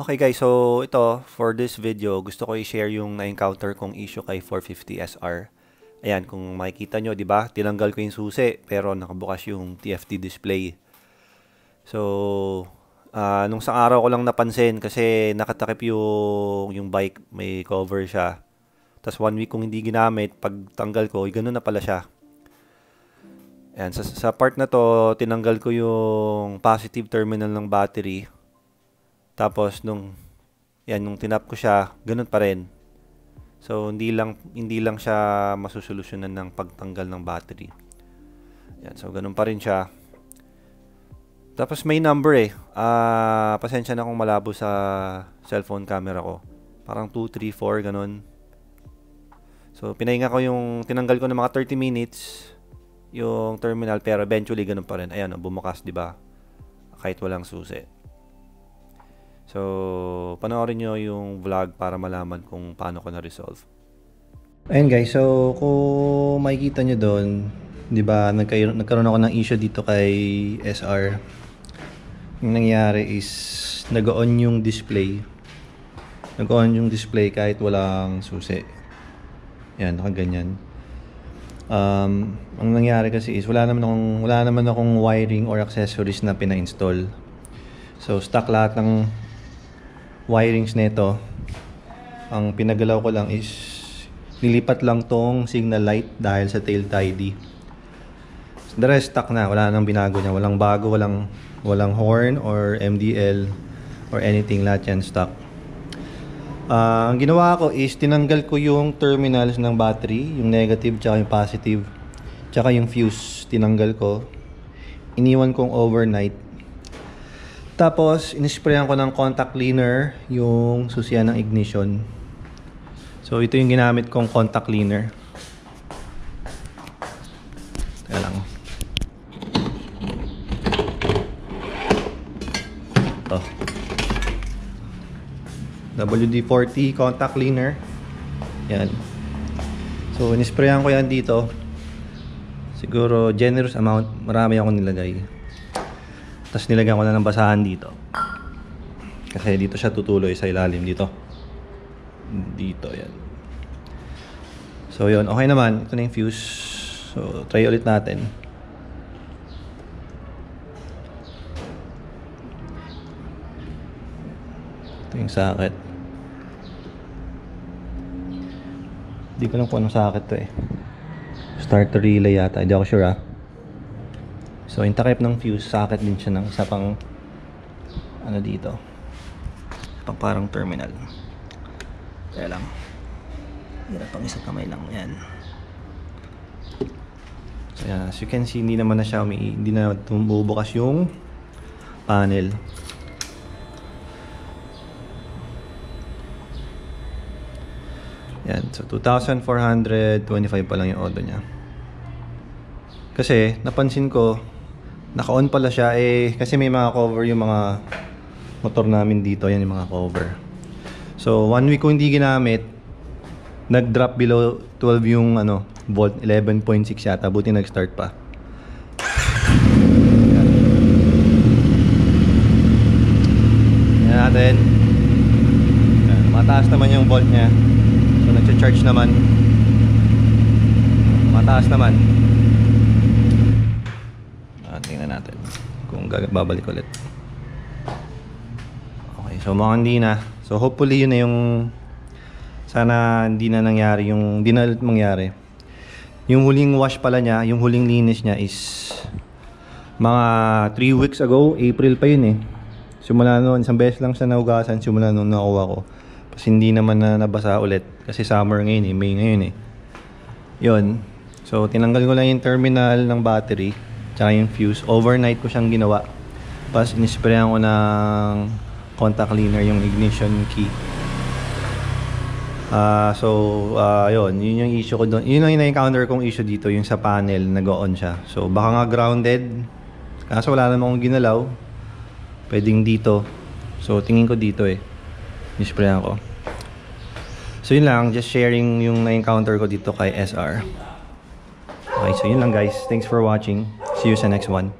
Okay guys, so ito, for this video, gusto ko i-share yung na-encounter kong issue kay 450 SR. Ayan, kung makikita nyo, di ba? Tinanggal ko yung susi, pero nakabukas yung TFT display. So, nung sa araw ko lang napansin kasi nakatakip yung bike, may cover siya. Tapos 1 week kong hindi ginamit, pag tanggal ko, ganun na pala siya. Ayan, sa part na to, tinanggal ko yung positive terminal ng battery. Tapos nung tinap ko siya, ganun pa rin. So hindi lang siya masusolusyonan ng pagtanggal ng battery. Yan, so ganun pa rin siya. Tapos may number pasensya na kung malabo sa cellphone camera ko. Parang 2, 3, 4 ganun. So pinahinga ko tinanggal ko ng mga 30 minutes yung terminal, pero eventually ganun pa rin. Ayan, bumukas, 'di ba? Kahit walang susi. So, panoorin nyo yung vlog para malaman kung paano ko na-resolve. Ayun guys, so kung makikita nyo doon, di ba, nagkaroon ako ng issue dito kay SR. Yung nangyari is, nag-on yung display. Nag-on yung display kahit walang susi. Yan, nakaganyan. Ang nangyari kasi is, wala naman akong wiring or accessories na pina-install. So, stock lahat ng wirings nito. Ang pinagalaw ko lang is lilipat lang tong signal light dahil sa tail tidy. The rest stock na, wala nang binago niya, walang bago, walang horn or MDL or anything, lahat yan stock. Ang ginawa ko is tinanggal ko yung terminals ng battery, yung negative tsaka yung positive, tsaka yung fuse tinanggal ko, iniwan kong overnight. Tapos, inisprayan ko ng contact cleaner yung susian ng ignition. So, ito yung ginamit kong contact cleaner. Teka lang. Ito. WD-40 contact cleaner. Yan. So, inisprayan ko yan dito. Siguro, generous amount. Marami akong nilagay. Tapos nilagyan ko na ng basahan dito. Kasi dito siya tutuloy sa ilalim dito. Dito, yan. So, yun. Okay naman. Ito na yung fuse. So, try ulit natin. Ito yung socket. Hindi ko lang kung anong socket to Starter relay yata. Hindi ako sure So, yung takip ng fuse, socket din siya ng isa pang dito. Pang parang terminal. Kaya lang. Yan, pang isang kamay lang. Yan. So, yan. As you can see, hindi naman na siya hindi na bumubukas yung panel. Yan. So, 2,425 pa lang yung odo niya. Kasi, napansin ko, naka-on pala siya kasi may mga cover yung mga motor namin dito. Yan yung mga cover. So 1 week ko hindi ginamit, nag-drop below 12 yung volt, 11.6 yata. Buti nag-start pa. Yan natin. Yan, mataas naman yung volt nya. So nag-charge naman. Mataas naman. Tingnan natin kung babalik ulit. Okay, so mukhang hindi na. So hopefully yun na yung, sana hindi na nangyari yung, hindi na ulit mangyari. Yung huling wash pala niya, yung huling linis niya is mga 3 weeks ago. April pa yun Simula noon, isang beses lang siya nahugasan simula noon nakuha ko. Kasi hindi naman na nabasa ulit kasi summer ngayon May ngayon Yun. So tinanggal ko lang yung terminal ng battery tsaka yung fuse. Overnight ko siyang ginawa. Tapos inisprayan ko ng contact cleaner yung ignition key. Yun yung issue ko doon. Yun yung na-encounter kong issue dito, yung sa panel, nag-on siya. So baka nga grounded. Kaso wala naman akong ginalaw. Pwedeng dito. So tingin ko dito inisprayan ko. So yun lang, just sharing yung na-encounter ko dito kay SR. Okay, so yun lang guys. Thanks for watching. See you sa next one.